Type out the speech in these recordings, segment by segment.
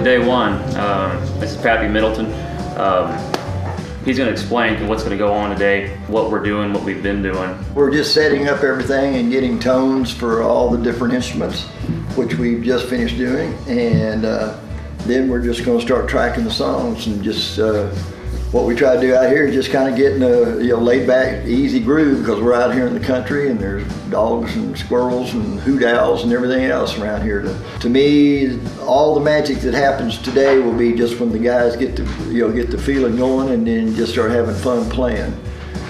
day one. This is Pappy Middleton. He's going to explain what's going to go on today, what we're doing, what we've been doing. We're just setting up everything and getting tones for all the different instruments, which we've just finished doing, and then we're just going to start tracking the songs. And just what we try to do out here is just kind of get in a laid back, easy groove, because we're out here in the country and there's dogs and squirrels and hoot owls and everything else around here. To me, all the magic that happens today will be just when the guys get the feeling going and then just start having fun playing.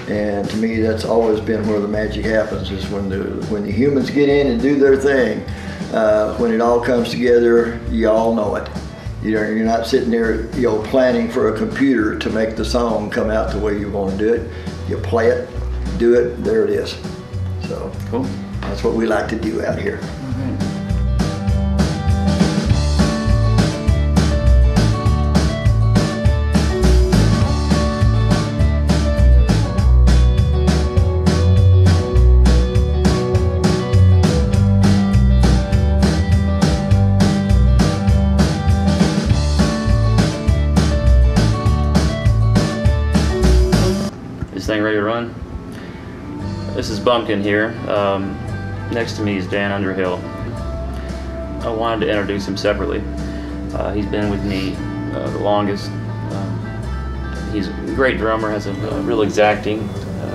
And to me, that's always been where the magic happens, is when the humans get in and do their thing. When it all comes together, you all know it. You're not sitting there, planning for a computer to make the song come out the way you want to do it. You play it, do it, there it is. So cool. That's what we like to do out here. Thing ready to run? This is Bumpkin here. Next to me is Underhill. I wanted to introduce him separately. He's been with me the longest. He's a great drummer, has a real exacting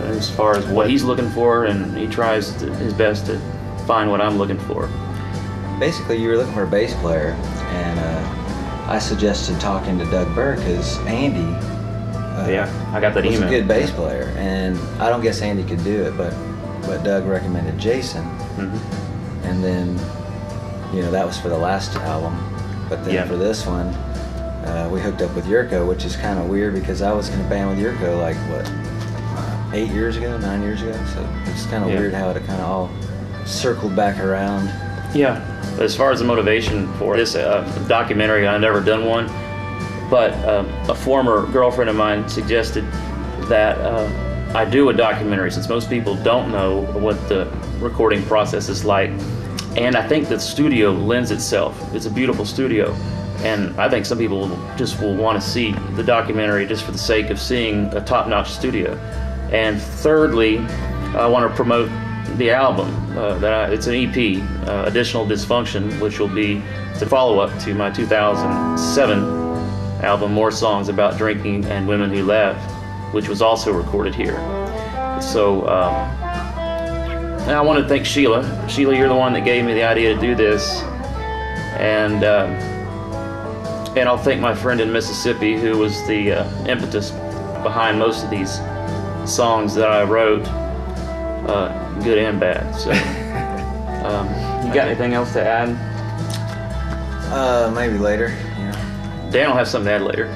as far as what he's looking for, and he tries his best to find what I'm looking for. Basically, you were looking for a bass player, and I suggested talking to Doug Burke, because Andy yeah, I got that email. He's a good bass player, and I don't guess Andy could do it, but Doug recommended Jason. Mm-hmm. And then, that was for the last album. But then for this one, we hooked up with Jerko, which is kind of weird because I was in a band with Jerko like, 9 years ago? So it's kind of weird how it kind of all circled back around. Yeah, as far as the motivation for this documentary, I've never done one. But a former girlfriend of mine suggested that I do a documentary, since most people don't know what the recording process is like. And I think the studio lends itself. It's a beautiful studio. And I think some people will want to see the documentary just for the sake of seeing a top-notch studio. And thirdly, I want to promote the album. It's an EP, Additional Dysfunction, which will be the follow-up to my 2007 album, More Songs About Drinking and Women Who Left, which was also recorded here. So I want to thank Sheila. Sheila, you're the one that gave me the idea to do this, and I'll thank my friend in Mississippi, who was the impetus behind most of these songs that I wrote, good and bad. So you got anything else to add? Maybe later. Dan will have something to add later.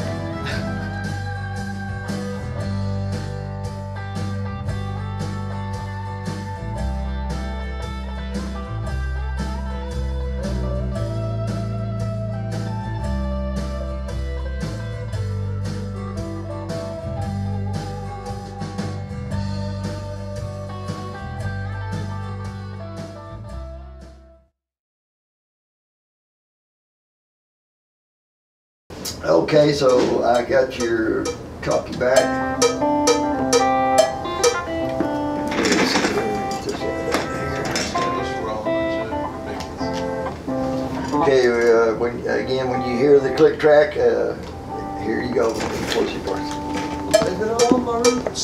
Okay, so I got your copy back. Okay, when you hear the click track, here you go. Living on my roots.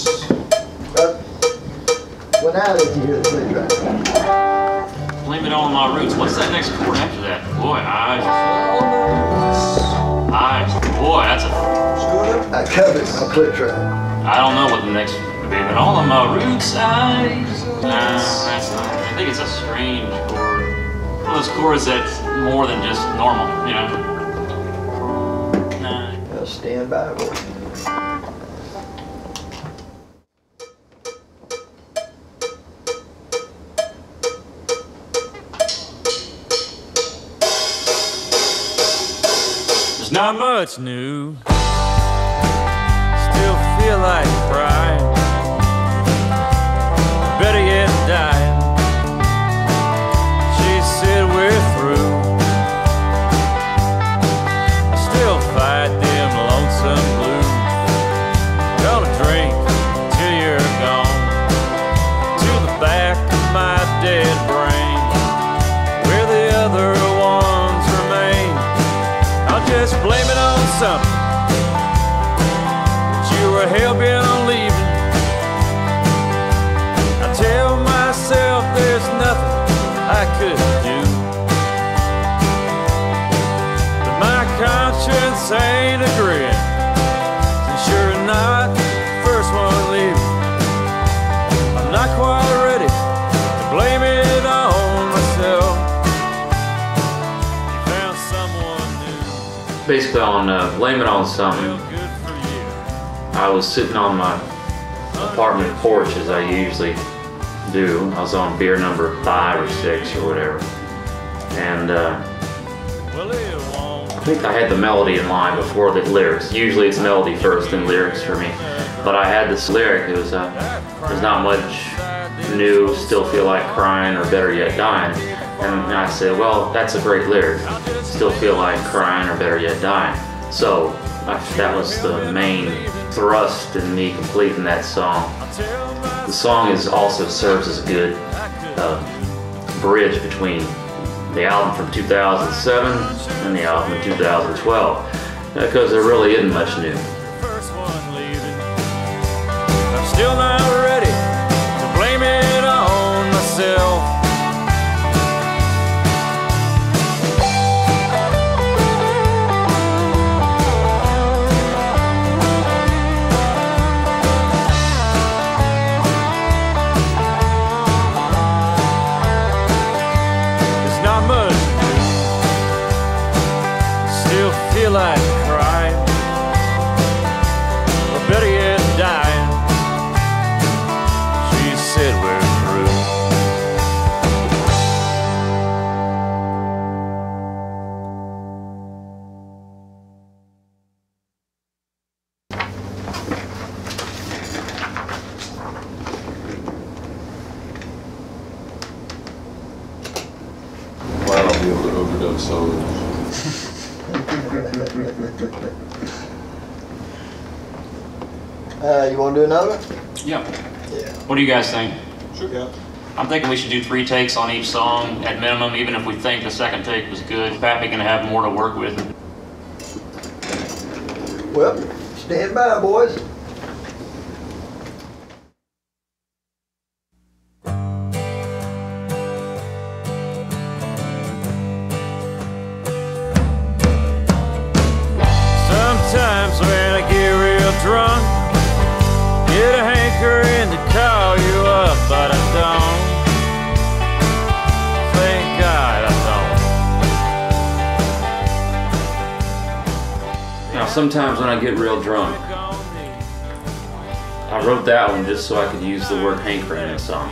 Well, now that you hear the click track. Blame it all on my roots. What's that next chord after that? Boy, eyes. Boy, that's a... I covered my click track. I don't know what the next would be, but all of my roots, eyes. That's not... I think it's a strange chord. One of those chords that's more than just normal, Stand by for it. Not much new. Still feel like crying. Better yet, dying. She said we're through. I something, but you were hell-bent on leaving. I tell myself there's nothing I could do, but my conscience ain't agreeing, since you're not the first one leaving. I'm not quite ready to blame it on myself. You found someone new. Basically on Blame It On Something, Feel good for you. I was sitting on my apartment porch as I usually do. I was on beer number 5 or 6 or whatever. And Well, it won't. I think I had the melody in line before the lyrics. Usually it's melody first, then lyrics for me. But I had this lyric. It was there's not much new, still feel like crying, or better yet dying. And I said, well, that's a great lyric. Still feel like crying, or better yet dying. So that was the main thrust in me completing that song. The song also serves as a good bridge between the album from 2007 and the album in 2012, because there really isn't much new. First one leaving. I'm still not ready to blame it on myself. It's not much new. Still feel like crying, or better yet, dying. She said we're through. Well, I'll be able to overdub solos. You want to do another? Yeah. Yeah. What do you guys think? Sure. Yeah. I'm thinking we should do 3 takes on each song at minimum, even if we think the second take was good. Pappy can have more to work with. Well, stand by, boys. Sometimes when I get real drunk, get a hankering to call you up, but I don't. Thank God I Now, sometimes when I get real drunk, don't. I wrote that one just so I could use the word hankering in the song.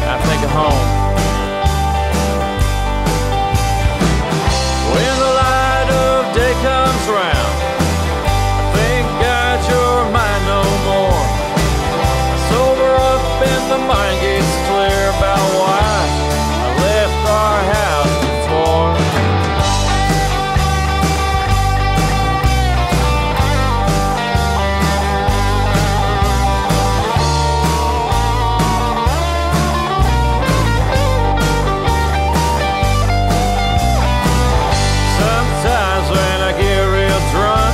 I think of home. When the light of day comes round, I thank God you're mine no more. I sober up and the mind gets clear about why I left our house before. Sometimes when I get real drunk,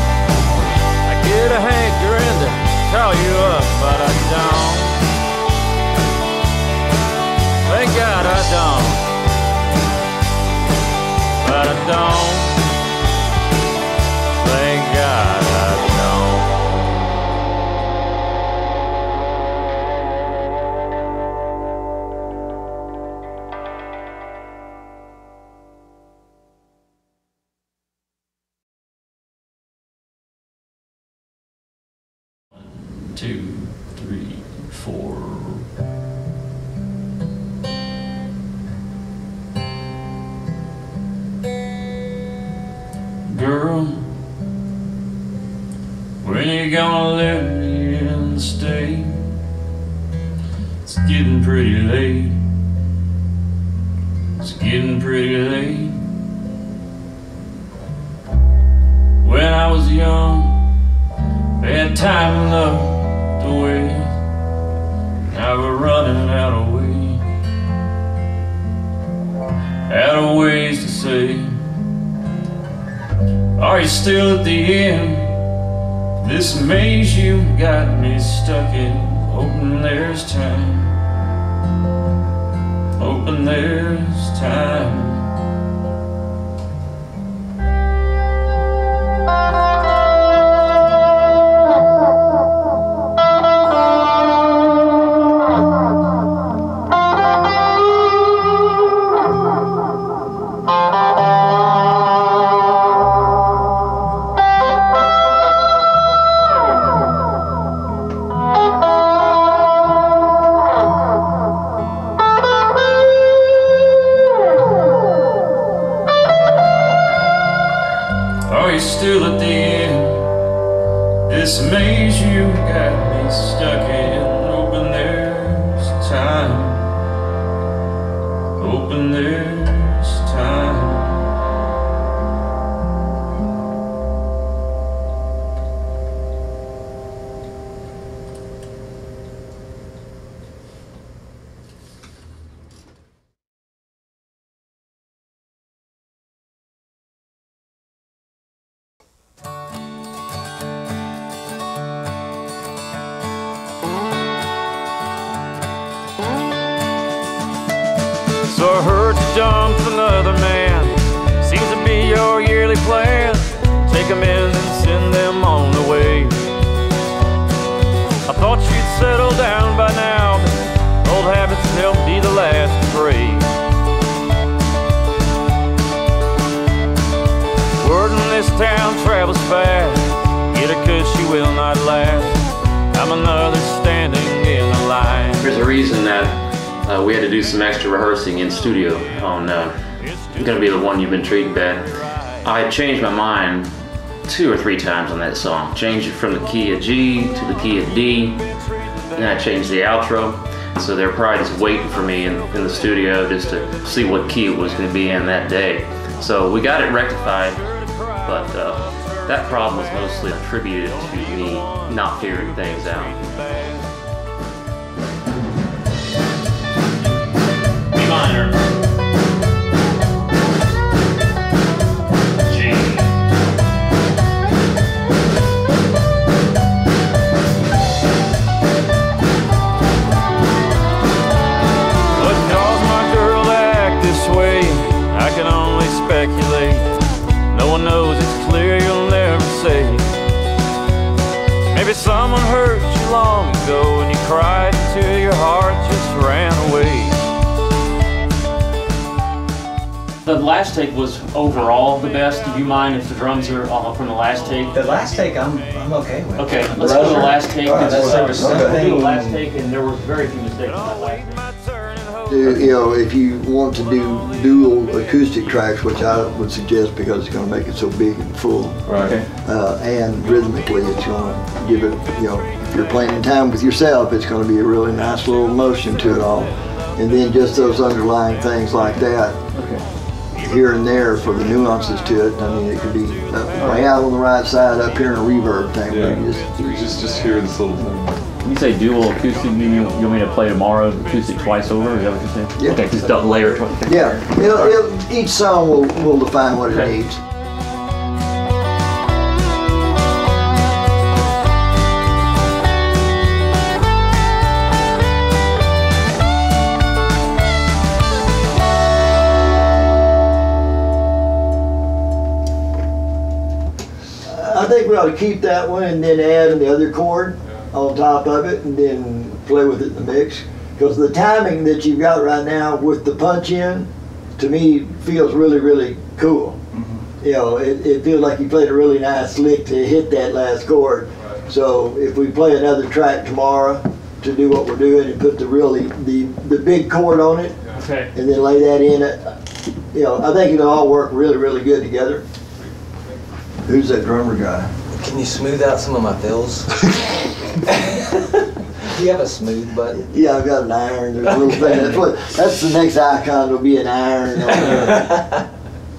I get a hankering to call you up, but I don't. Thank God I don't. But I don't. Thank God I don't. Two, three, four. Girl, when you gonna let me in the state? It's getting pretty late. It's getting pretty late. When I was young, we had time and love to waste. Now we're running out of ways. Out of ways to say Are you still at the end? This maze you got me stuck in. Hoping there's time. Hoping there's time. Still at the end, this maze you got me stuck in. Hoping there's time, hoping there's time. So I heard you dumped another man. Seems to be your yearly plan. Take them in and send them on the way. I thought you'd settle down by now, but old habits help be the last to break. Word in this town travels fast. Get her 'cause she will not last. I'm another standing in the line. There's a reason that we had to do some extra rehearsing in studio on Gonna Be the One You've Been Treating Bad. I changed my mind 2 or 3 times on that song. Changed it from the key of G to the key of D. Then I changed the outro. So they're probably just waiting for me in the studio just to see what key it was going to be in that day. So we got it rectified, but that problem was mostly attributed to me not figuring things out. Minor, G. What caused my girl to act this way? I can only speculate. No one knows, it's clear you'll never say. Maybe someone hurt you long ago and you cried till your heart just ran away. The last take was overall the best. Do you mind if the drums are from the last take? The last take, I'm okay with. Okay, let's go to the last take. All right, We'll do okay. the last take, and there were very few mistakes on that last take. You know, if you want to do dual acoustic tracks, which I would suggest because it's going to make it so big and full, Right. and rhythmically it's going to give it, you know, if you're playing in time with yourself, it's going to be a really nice little motion to it all. And then just those underlying things like that, here and there for the nuances to it. I mean, it could be way out on the right side, up here in a reverb thing. Yeah. Where you Just hear this little thing. When you say dual acoustic, you want me to play tomorrow acoustic twice over? Is that what you're saying? Yeah. Okay, just double layer it twice. yeah, each song will define what it needs. I think we ought to keep that one and then add the other chord on top of it and then play with it in the mix. Because the timing that you've got right now with the punch in, to me, feels really, really cool. You know, it feels like you played a really nice lick to hit that last chord. So if we play another track tomorrow to do what we're doing and put the big chord on it, Okay. and then lay that in it, you know, I think it'll all work really, really good together. Who's that drummer guy? Can you smooth out some of my fills? Do you have a smooth button? Yeah, I've got an iron. There's a little thing. That's the next icon. Will be an iron.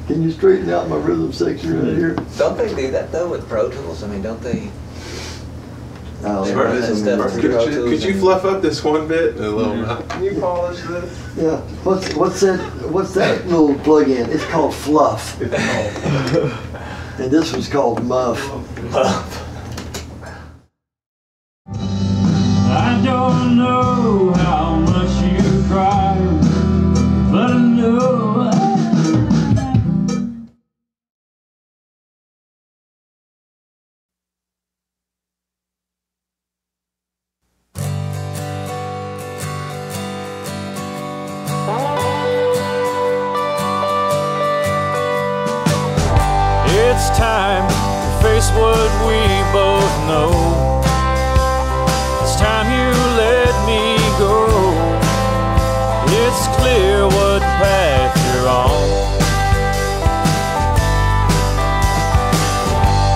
Can you straighten out my rhythm section right here? Don't they do that though with Pro Tools? I mean, don't they? Oh, They run this stuff through Pro Tools. Could you fluff up this one bit a little? Can you polish this? Yeah. What's that little plug-in? It's called Fluff. And this was called Muff. I don't know how much you cry, but I know it's time to face what we both know. It's time you let me go. It's clear what path you're on,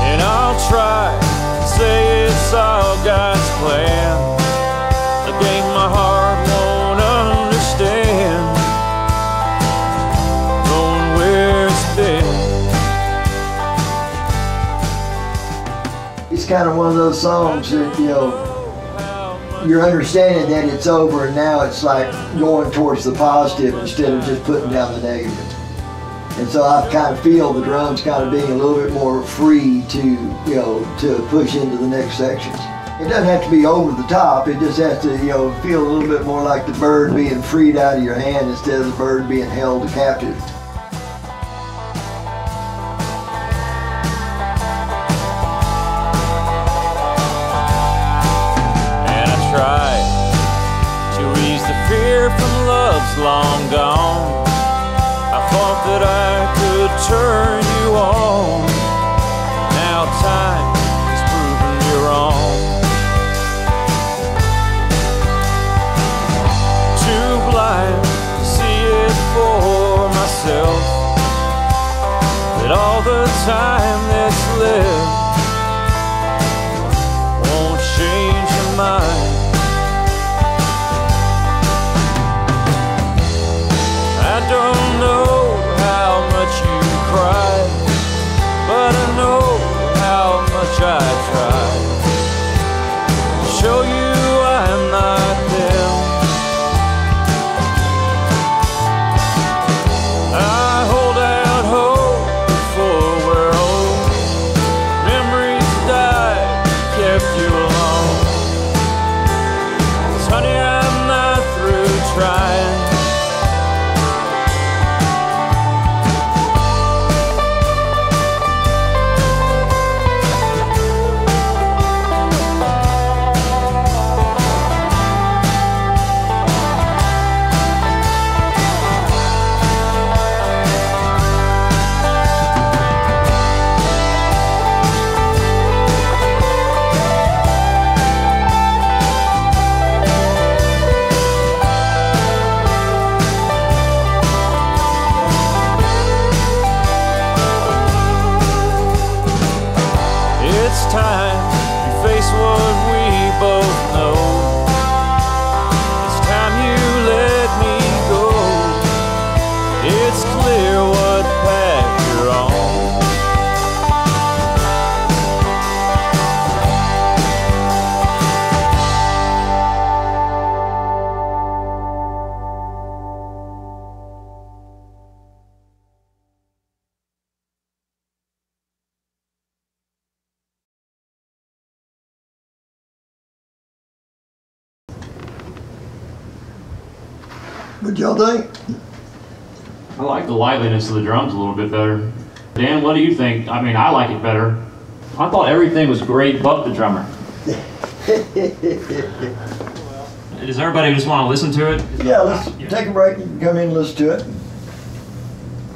and I'll try to say it's all God's plan, a game my heart won't understand, knowing where it's been. It's kind of one of those songs that, you know, you're understanding that it's over, and now it's like going towards the positive instead of just putting down the negative. And so I kind of feel the drums kind of being a little bit more free to, you know, to push into the next sections. It doesn't have to be over the top, it just has to, you know, feel a little bit more like the bird being freed out of your hand instead of the bird being held captive. From love's long gone, I thought that I could turn you on. Now time has proven you wrong. Too blind to see it for myself, that all the time that's left won't change your mind. I don't know how much you cry, but I know how much I try to show you I'm not them. I hold out hope before we're old. Memories died, kept you alone. 'Cause honey, I'm not through trying. It's time you face what we both know. It's time you let me go. It's clear what path you're on. What y'all think? I like the liveliness of the drums a little bit better. Dan, what do you think? I mean, I like it better. I thought everything was great but the drummer. Does everybody just want to listen to it? Yeah, let's take a break and come in and listen to it.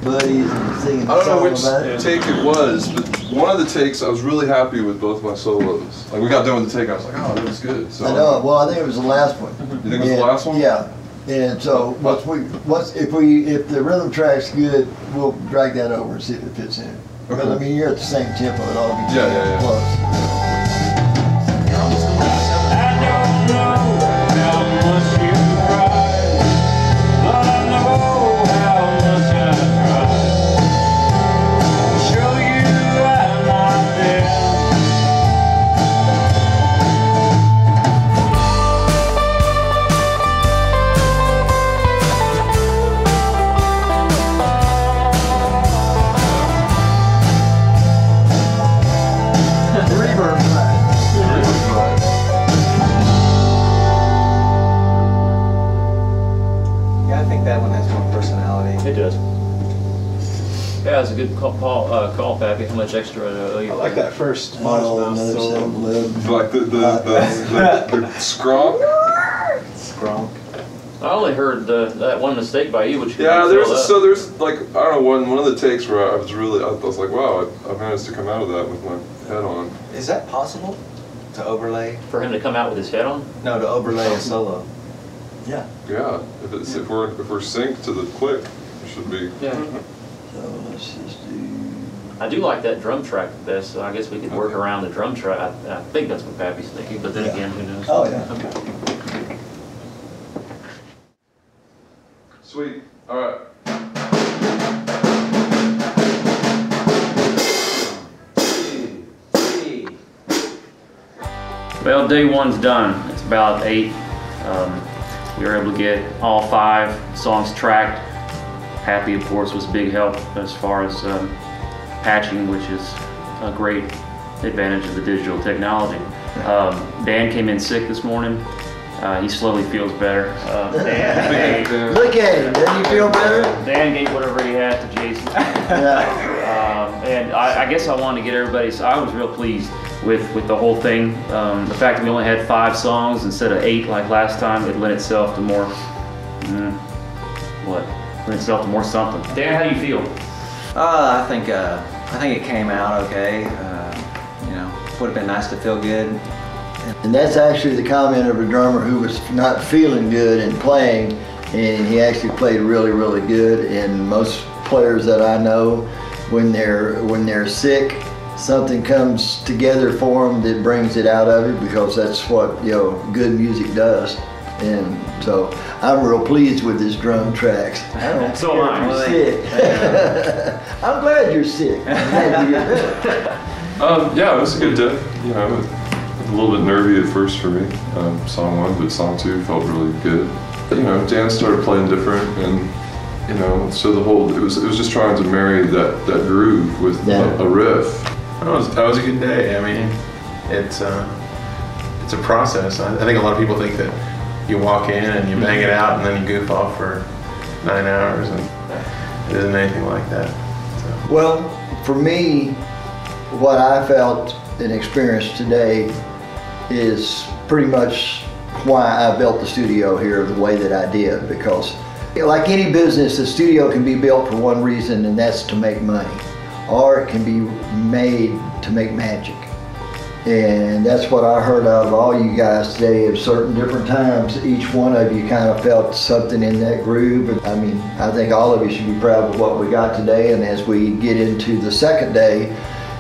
Buddy's singing I the don't know song which about it. take it was, but one of the takes I was really happy with both my solos. Like we got done with the take, I was like, oh, that was good. So I know. Well, I think it was the last one. You think it was the last one? Yeah. And so if the rhythm track's good, we'll drag that over and see if it fits in. Because Okay. I mean, you're at the same tempo. It ought to be Yeah. close. I don't know how much you cry, but I know how much I try to show you I'm not there. good call, Pappy. How much extra owe you? I like that first modest mouse solo. Like the skronk. Skronk. I only heard that one mistake by you, which Yeah, there's like I don't know one of the takes where I was like, wow, I managed to come out of that with my head on. Is that possible to overlay? For him to come out with his head on? No, to overlay a solo. Yeah. Yeah, if we're synced to the click, it should be. Yeah. So let's just do. I do like that drum track the best, so I guess we could work around the drum track. I think that's what Pappy's thinking, but then again, who knows? Oh yeah. Okay. Sweet. All right. Well, day one's done. It's about 8. We were able to get all 5 songs tracked. Pappy, of course, was a big help as far as patching, which is a great advantage of the digital technology. Dan came in sick this morning. He slowly feels better. Dan, Look at him. Doesn't he feel better? Dan gave whatever he had to Jason. Yeah. And I guess I wanted to get everybody's. I was real pleased with the whole thing. The fact that we only had 5 songs instead of 8 like last time, it lent itself to more. Lent itself to more something. Dan, how do you feel? I think it came out okay. You know, would have been nice to feel good. And that's actually the comment of a drummer who was not feeling good and playing, and he actually played really, really good. And most players that I know, when they're sick, something comes together for them that brings it out of it, because that's what good music does. And so I'm real pleased with his drum tracks. I don't So care am I. if you're sick. I'm glad you're sick. I'm glad you get better. Yeah, it was a good day. You know, a little bit nervy at first for me, song 1, but song 2 felt really good. You know, Dan started playing different, and so it was just trying to marry that groove with a riff. That was a good day. I mean, it's a process. I think a lot of people think that you walk in and you bang it out and then you goof off for 9 hours, and it isn't anything like that. So. Well, for me, what I felt and experienced today is pretty much why I built the studio here the way that I did, because like any business, the studio can be built for one reason, and that's to make money, or it can be made to make magic. And that's what I heard out of all you guys today. At certain different times, each one of you kind of felt something in that groove. I mean, I think all of you should be proud of what we got today, and as we get into the second day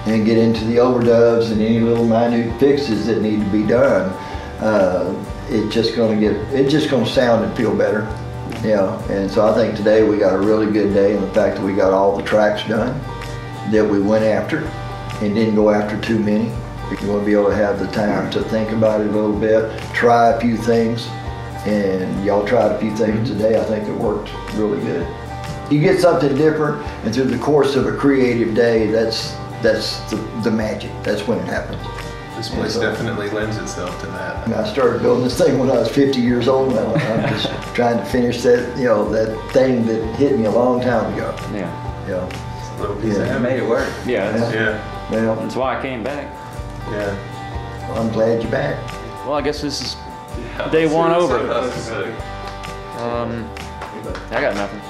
and get into the overdubs and any little minute fixes that need to be done, it's just going to sound and feel better. And so I think today we got a really good day, and the fact that we got all the tracks done that we went after and didn't go after too many. You want to be able to have the time to think about it a little bit, try a few things, and y'all tried a few things today. I think it worked really good. You get something different, and through the course of a creative day, that's the magic. That's when it happens. This place definitely lends itself to that. I started building this thing when I was 50 years old now. I'm just trying to finish that, that thing that hit me a long time ago. Yeah. It's a little piece of heaven. Made it work. Yeah. Well, That's why I came back. Yeah. well, I'm glad you're back. Well, I guess this is day 1 over. I got nothing.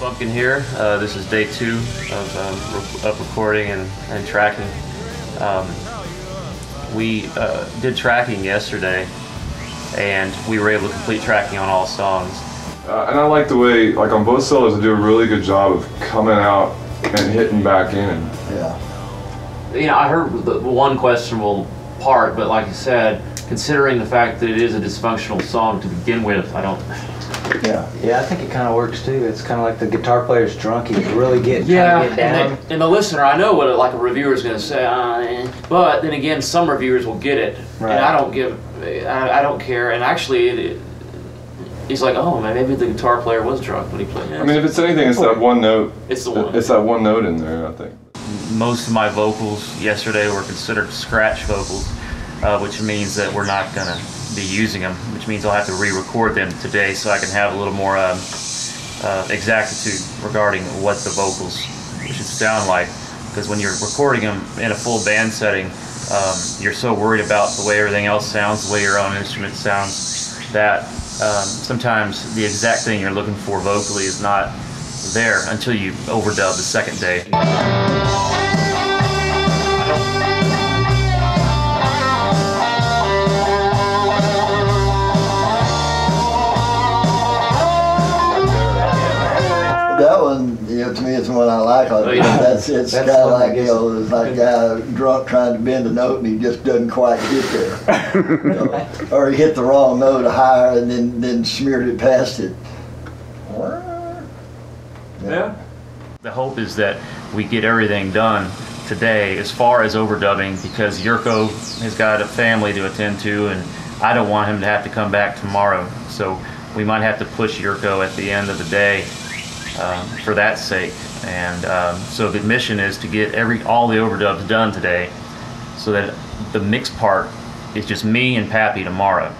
Bumpkin here. This is day 2 of recording and tracking. We did tracking yesterday, and we were able to complete tracking on all songs. And I like the way, like on both solos, they do a really good job of coming out and hitting back in. Yeah. I heard the one questionable part, but like you said, considering the fact that it is a dysfunctional song to begin with, I don't. Yeah, I think it kind of works too. It's kind of like the guitar player's drunk. He's really trying to get down. And the listener, I know what like a reviewer is going to say, but then again, some reviewers will get it, Right. and I don't care. And actually, he's like, oh man, maybe the guitar player was drunk when he played. I mean, if it's anything, it's that one note. It's the one. It's that one note in there, I think. Most of my vocals yesterday were considered scratch vocals, which means that we're not going to be using them, which means I'll have to re-record them today so I can have a little more exactitude regarding what the vocals should sound like. Because when you're recording them in a full band setting, you're so worried about the way everything else sounds, the way your own instrument sounds, that sometimes the exact thing you're looking for vocally is not there until you overdub the second day. That one, to me, it's the one I like. It's kind of like, it's like a guy drunk trying to bend a note and he just doesn't quite get there. Or he hit the wrong note higher and then smeared it past it. Yeah. The hope is that we get everything done today as far as overdubbing, because Jerko has got a family to attend to and I don't want him to have to come back tomorrow. So we might have to push Jerko at the end of the day for that sake. And so the mission is to get all the overdubs done today so that the mix part is just me and Pappy tomorrow.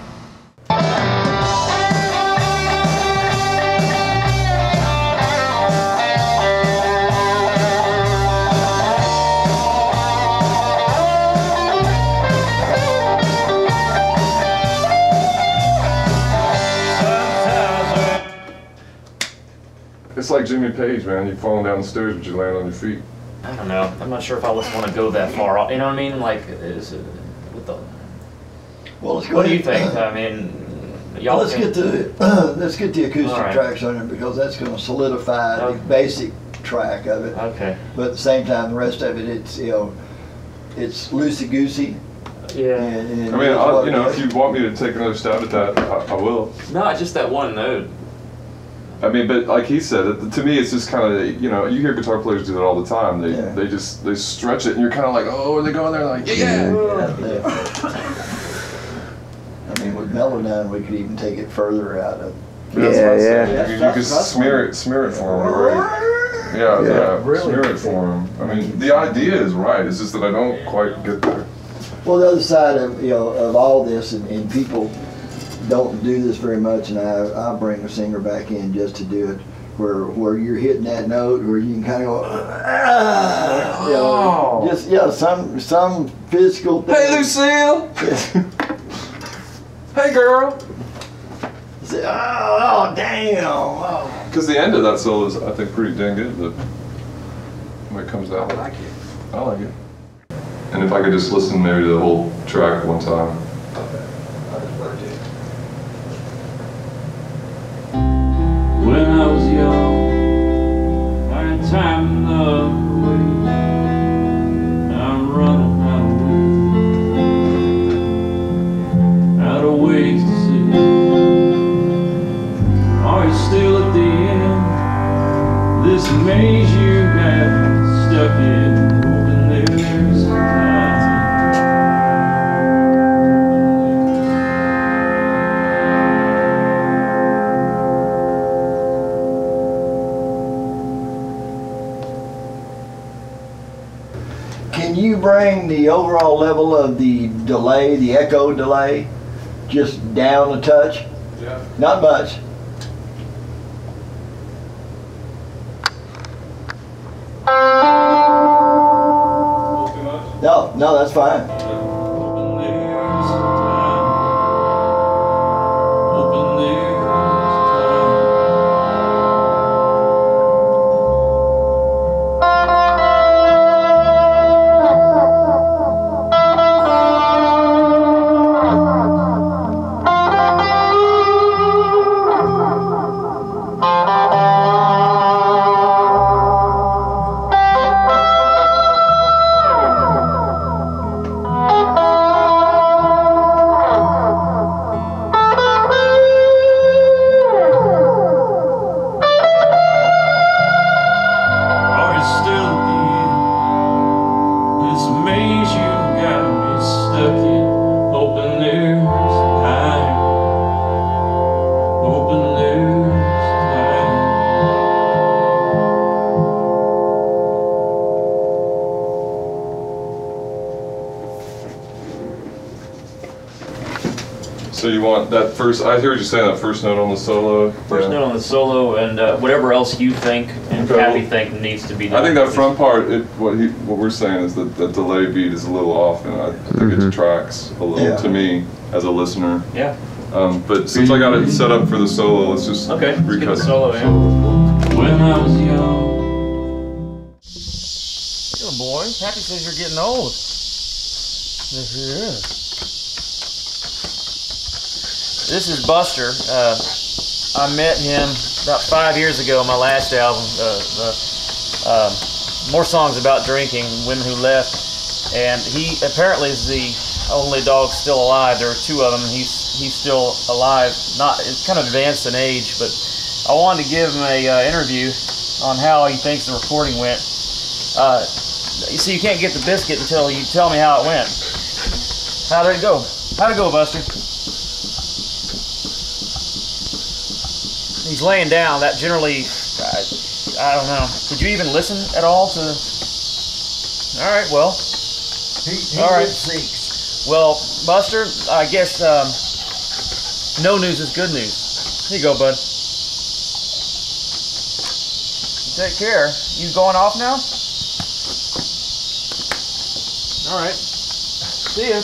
It's like Jimmy Page, man. You're falling down the stairs, but you land on your feet. I don't know. I'm not sure if I want to go that far. You know what I mean? Like, with the. Well, let's go What do ahead. you think? I mean, y'all. Let's get the acoustic tracks on it, because that's going to solidify the basic track of it. Okay. But at the same time, the rest of it, it's it's loosey goosey. Yeah. And I mean, if you want me to take another stab at that, I will. No, just that one note. I mean, but like he said, to me, it's just kind of, you hear guitar players do that all the time. They stretch it, and you're kind of like, oh, are they going there? Like, yeah. I mean, with Melodyne, we could even take it further out of. You could smear it for them, right? Yeah, really smear it for them. I mean, the idea is right. It's just that I don't quite get there. Well, the other side of of all this, and people don't do this very much, and I bring a singer back in just to do it, where you're hitting that note, where you can kind of go, some physical thing. Hey, Lucille. Hey, girl. Oh, damn. Because the end of that solo is, I think, pretty dang good. When it comes out. I like it. I like it. And if I could just listen maybe to the whole track one time. When I was young, I had time enough to wait. I'm running out of ways to see. Are you still at the end? This maze you got stuck in, hoping there's some time. Can you bring the overall level of the delay, the echo delay, just down a touch? Yeah. Not much. Too much? No, that's fine. Hoping there's some time. Hoping there's some that first, I hear you saying that first note on the solo. First note on the solo, and whatever else you think and Pappy think needs to be done. I think that front part, what we're saying is that the delay beat is a little off, and I think it detracts a little to me as a listener. Yeah. But since I got it set up for the solo, let's just let's get the it. solo in. When I was young. Good boy. Pappy says you're getting old. Yes, he is. This is Buster. I met him about 5 years ago on my last album, More Songs About Drinking, Women Who Left. And he apparently is the only dog still alive. There are two of them. He's still alive. It's kind of advanced in age, but I wanted to give him a interview on how he thinks the recording went. You see, you can't get the biscuit until you tell me how it went. How did it go? How'd it go, Buster? He's laying down. That generally, I don't know. Did you even listen at all to? All right, well. He all right. Six. Well, Buster, I guess no news is good news. Here you go, bud. Take care. You going off now? All right. See ya.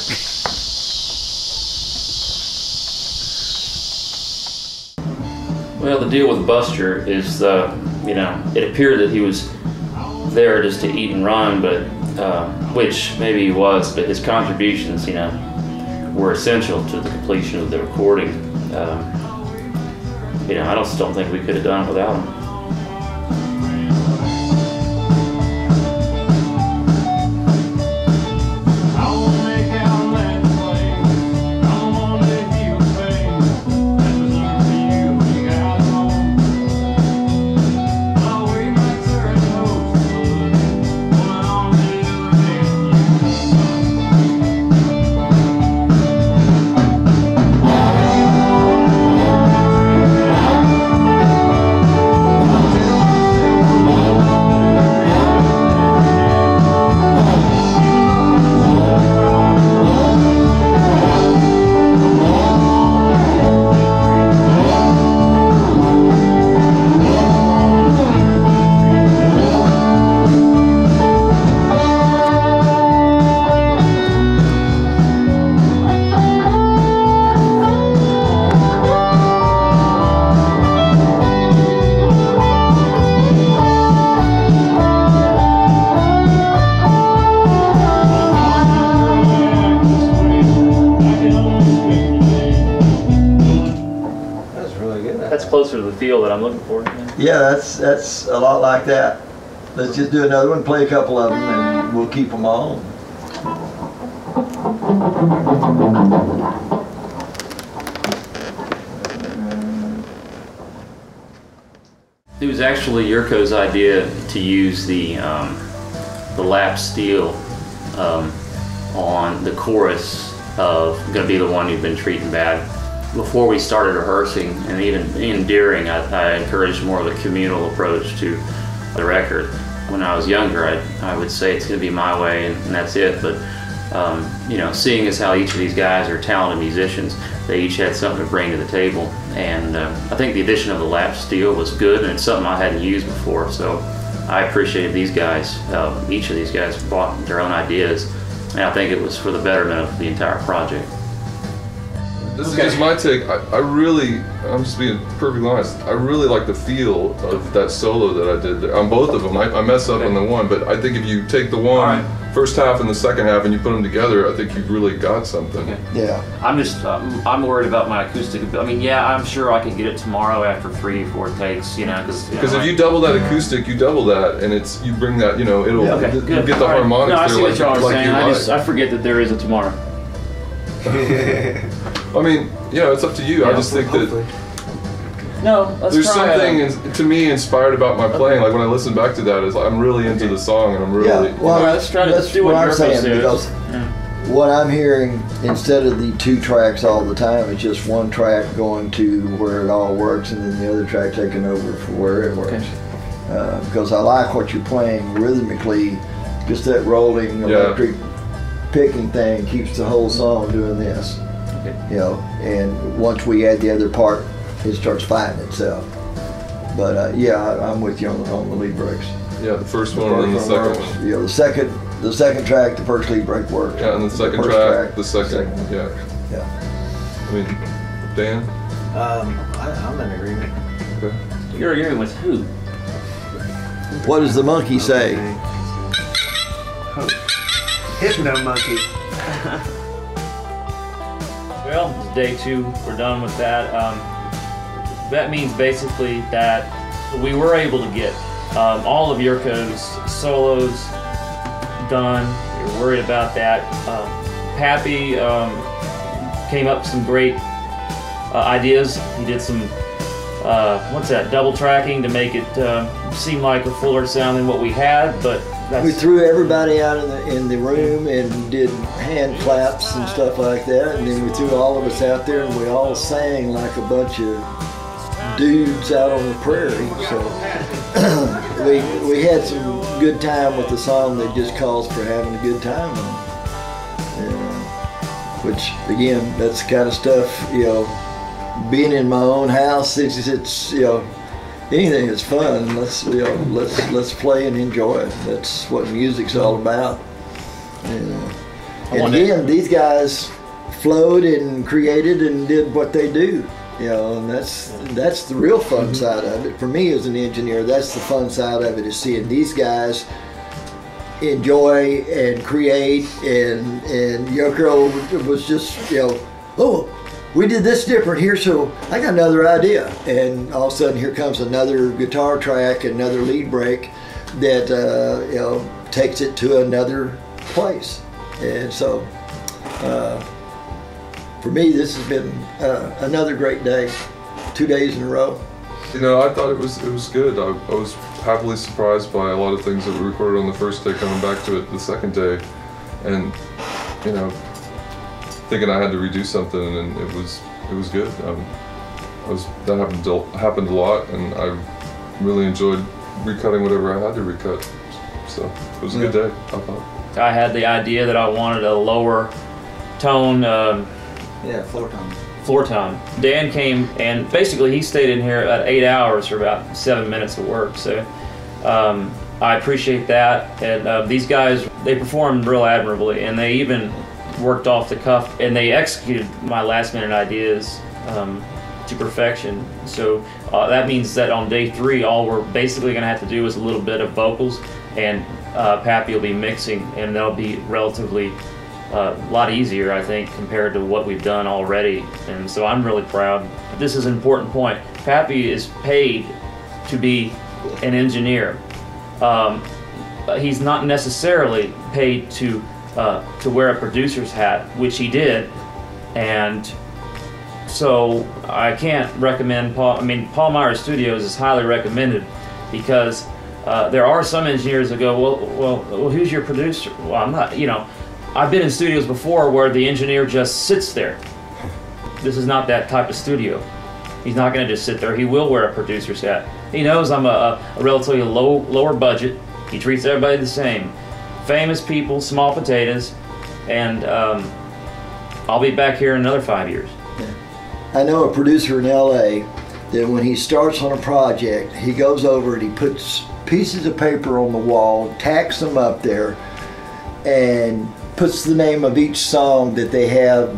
Well, the deal with Buster is, it appeared that he was there just to eat and run, but which maybe he was, but his contributions, were essential to the completion of the recording. I just don't think we could have done it without him. Closer to the feel that I'm looking for. Yeah, that's a lot like that. Let's just do another one, play a couple of them, and we'll keep them all. It was actually Jerko's idea to use the lap steel on the chorus of "Gonna Be the One You've Been Treating Bad." Before we started rehearsing, and even during, I encouraged more of a communal approach to the record. When I was younger, I would say it's going to be my way, and that's it. But seeing as how each of these guys are talented musicians, they each had something to bring to the table. And I think the addition of the lap steel was good, and it's something I hadn't used before. So I appreciated these guys. Each of these guys brought their own ideas, and I think it was for the betterment of the entire project. This is just my take. I'm just being perfectly honest, I really like the feel of that solo that I did there. On both of them. I mess up on the one, but I think if you take the one first half and the second half and you put them together, I think you've really got something. Okay. Yeah. I'm worried about my acoustic. I mean, yeah, I'm sure I could get it tomorrow after 3 or 4 takes, because if you double that acoustic, you double that, and you bring that, it'll you'll get the harmonics. No, I see what y'all are saying. I forget that there is a tomorrow. I mean, it's up to you. I just think that there's something to me inspired about my playing. Like when I listen back to that, is I'm really into the song, and I'm really. Yeah, well, let's try to do what I'm saying, says. because what I'm hearing, instead of the 2 tracks all the time, it's just one track going to where it all works, and then the other track taking over for where it works. Because I like what you're playing rhythmically, just that rolling electric picking thing keeps the whole song doing this. Okay. You know, and once we add the other part, it starts finding itself. But yeah, I'm with you on the lead breaks. Yeah, the first one and the second one. You know, the second track, the first lead break works. Yeah, and the second track, the second. Yeah. I mean, Dan? I'm in agreement. Okay. You're agreeing with who? What does the monkey say? Hypno monkey. Well, it's day 2. We're done with that. That means basically that we were able to get all of Jerko's solos done. You're worried about that. Pappy came up with some great ideas. He did some double tracking to make it seem like a fuller sound than what we had, but we threw everybody out in the room and did hand claps and stuff like that, and then we threw all of us out there and we all sang like a bunch of dudes out on the prairie. So we had some good time with the song that just calls for having a good time. Which again, that's the kind of stuff, you know, being in my own house, it's you know, anything is fun. Let's play and enjoy it. That's what music's all about. And again, these guys flowed and created and did what they do. You know, and that's the real fun side of it. For me as an engineer, that's the fun side of it, is seeing these guys enjoy and create, and Jerko was just, you know, oh, we did this different here, so I got another idea. And all of a sudden here comes another guitar track, another lead break that you know, takes it to another place. And so for me, this has been another great day, 2 days in a row. You know, I thought it was good. I was happily surprised by a lot of things that we recorded on the first day, coming back to it the second day, and you know, thinking I had to redo something, and it was good. That happened a lot, and I really enjoyed recutting whatever I had to recut. So it was a good day, I thought. I had the idea that I wanted a lower tone. Floor tone. Dan came and basically he stayed in here at 8 hours for about 7 minutes of work. So I appreciate that. And these guys, they performed real admirably, and they even worked off the cuff, and they executed my last minute ideas to perfection. So that means that on day 3, all we're basically going to have to do is a little bit of vocals, and Pappy will be mixing, and that'll be relatively a lot easier, I think, compared to what we've done already. And so I'm really proud. This is an important point. Pappy is paid to be an engineer. He's not necessarily paid to wear a producer's hat, which he did. And so I can't recommend Palmyra Studios is highly recommended, because there are some engineers that go, well, who's your producer? Well, I'm not, you know, I've been in studios before where the engineer just sits there. This is not that type of studio. He's not going to just sit there. He will wear a producer's hat. He knows I'm a relatively lower budget. He treats everybody the same. Famous people, small potatoes, and I'll be back here in another 5 years. Yeah. I know a producer in LA that when he starts on a project, he goes over and he puts pieces of paper on the wall, tacks them up there, and puts the name of each song that they have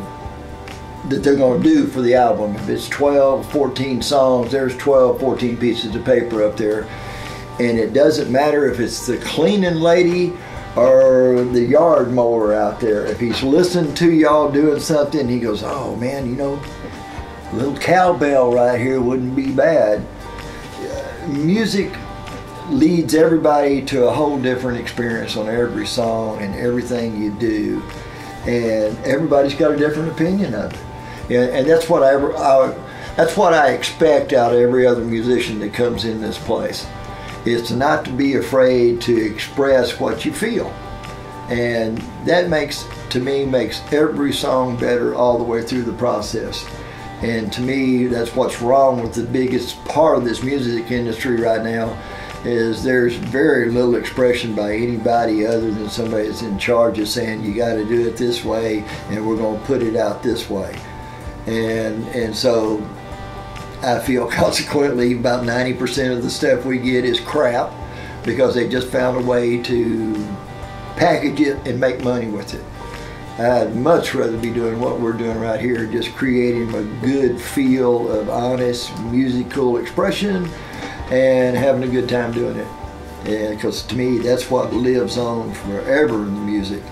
that they're going to do for the album. If it's 12, 14 songs, there's 12, 14 pieces of paper up there. And it doesn't matter if it's the cleaning lady or the yard mower out there. If he's listening to y'all doing something, he goes, oh man, you know, a little cowbell right here wouldn't be bad. Music leads everybody to a whole different experience on every song and everything you do, and everybody's got a different opinion of it. And that's what I expect out of every other musician that comes in this place, is to not to be afraid to express what you feel, and that makes every song better all the way through the process. And to me, that's what's wrong with the biggest part of this music industry right now, is there's very little expression by anybody other than somebody that's in charge of saying you got to do it this way and we're going to put it out this way. And so I feel consequently about 90% of the stuff we get is crap because they just found a way to package it and make money with it. I'd much rather be doing what we're doing right here, just creating a good feel of honest musical expression and having a good time doing it. Because to me, that's what lives on forever in the music.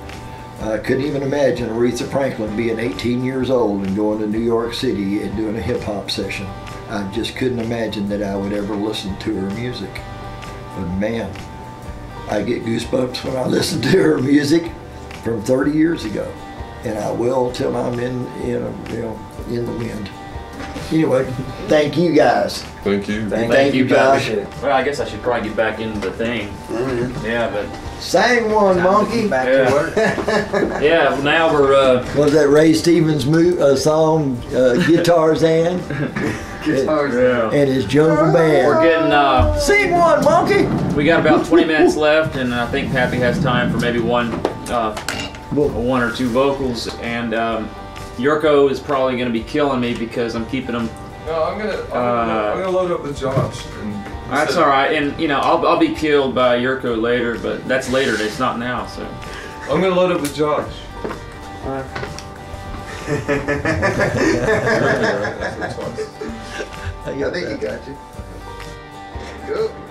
I couldn't even imagine Aretha Franklin being 18 years old and going to New York City and doing a hip-hop session. I just couldn't imagine that I would ever listen to her music. But man, I get goosebumps when I listen to her music from 30 years ago, and I will till I'm in the wind. Anyway, thank you guys. Thank you. Thank you, Josh. Well, I guess I should probably get back into the thing. Yeah, but Sang one, monkey. Back to work. yeah. Well, now we're Was that Ray Stevens song, Guitars and his jungle band? we're getting Sing one, monkey. we got about 20 minutes left, and I think Pappy has time for maybe one or two vocals, and Jerko is probably going to be killing me because I'm keeping him. No, I'm gonna load up with Josh. That's all right, and I'll be killed by Jerko later, but that's later. It's not now, so. I'm gonna load up with Josh. I think he got you. Go.